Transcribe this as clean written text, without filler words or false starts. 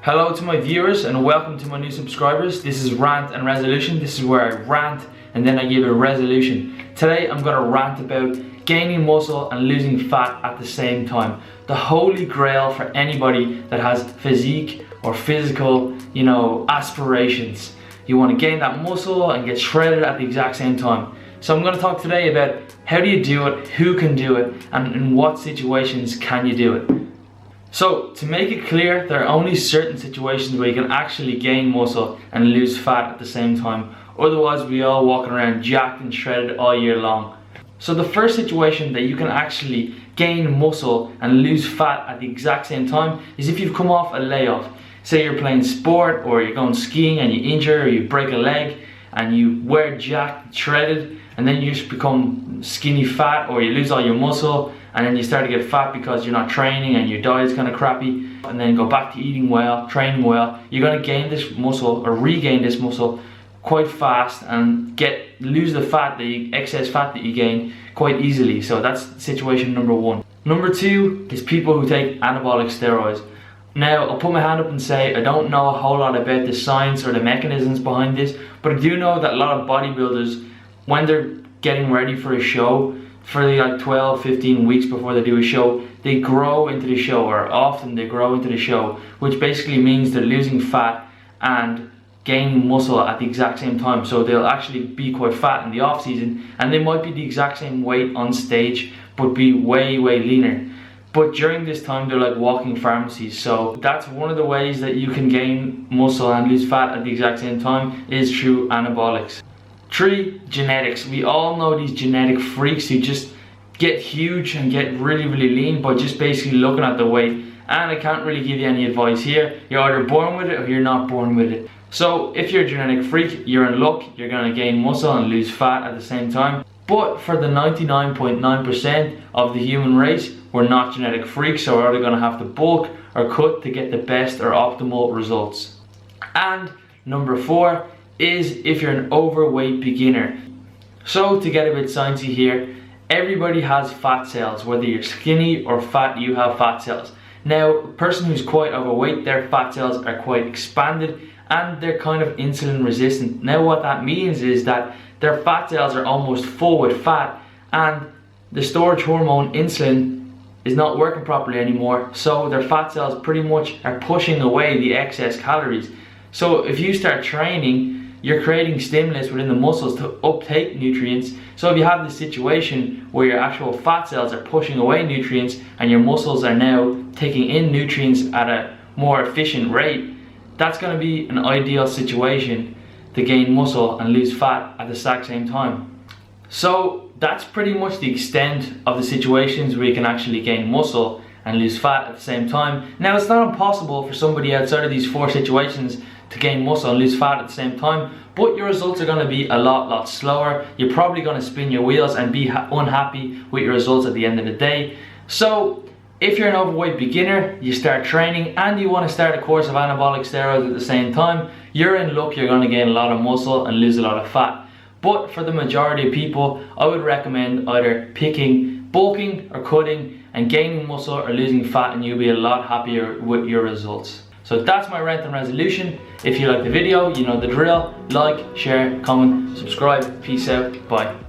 Hello to my viewers and welcome to my new subscribers. This is Rant and Resolution. This is where I rant and then I give a resolution. Today I'm going to rant about gaining muscle and losing fat at the same time. The holy grail for anybody that has physique or physical, aspirations. You want to gain that muscle and get shredded at the exact same time. So I'm going to talk today about how do you do it, who can do it, and in what situations can you do it. So, to make it clear, there are only certain situations where you can actually gain muscle and lose fat at the same time. Otherwise, we all walking around jacked and shredded all year long. So the first situation that you can actually gain muscle and lose fat at the exact same time is if you've come off a layoff. Say you're playing sport or you're going skiing and you injure or you break a leg and you wear jacked, shredded, and then you just become skinny fat or you lose all your muscle and then you start to get fat because you're not training and your diet's kind of crappy, and then go back to eating well, training well. You're going to gain this muscle or regain this muscle quite fast and lose the fat, the excess fat that you gain quite easily. So that's situation number one. Number two is people who take anabolic steroids. Now, I'll put my hand up and say I don't know a whole lot about the science or the mechanisms behind this, but I do know that a lot of bodybuilders, when they're getting ready for a show, for like 12-15 weeks before they do a show, they grow into the show, or often they grow into the show, which basically means they're losing fat and gaining muscle at the exact same time. So they'll actually be quite fat in the off season and they might be the exact same weight on stage but be way leaner. But during this time they're like walking pharmacies. So that's one of the ways that you can gain muscle and lose fat at the exact same time, is through anabolics. 3, genetics. We all know these genetic freaks who just get huge and get really lean by just basically looking at the weight. And I can't really give you any advice here. You're either born with it or you're not born with it. So if you're a genetic freak, you're in luck. You're going to gain muscle and lose fat at the same time. But for the 99.9% of the human race, we're not genetic freaks, so we're either going to have to bulk or cut to get the best or optimal results. And number 4 is if you're an overweight beginner. So to get a bit sciencey here, everybody has fat cells. Whether you're skinny or fat, you have fat cells. Now, a person who's quite overweight, their fat cells are quite expanded and they're kind of insulin resistant. Now what that means is that their fat cells are almost full with fat and the storage hormone insulin is not working properly anymore, so their fat cells pretty much are pushing away the excess calories. So if you start training, you're creating stimulus within the muscles to uptake nutrients. So if you have this situation where your actual fat cells are pushing away nutrients and your muscles are now taking in nutrients at a more efficient rate, that's going to be an ideal situation to gain muscle and lose fat at the exact same time. So that's pretty much the extent of the situations where you can actually gain muscle and lose fat at the same time. Now, it's not impossible for somebody outside of these 4 situations to gain muscle and lose fat at the same time, but your results are going to be a lot slower. You're probably going to spin your wheels and be unhappy with your results at the end of the day. So if you're an overweight beginner, you start training and you want to start a course of anabolic steroids at the same time, you're in luck. You're going to gain a lot of muscle and lose a lot of fat. But for the majority of people, I would recommend either picking bulking or cutting and gaining muscle or losing fat, and you'll be a lot happier with your results. So that's my rant and resolution. If you like the video, you know the drill. Like, share, comment, subscribe. Peace out. Bye.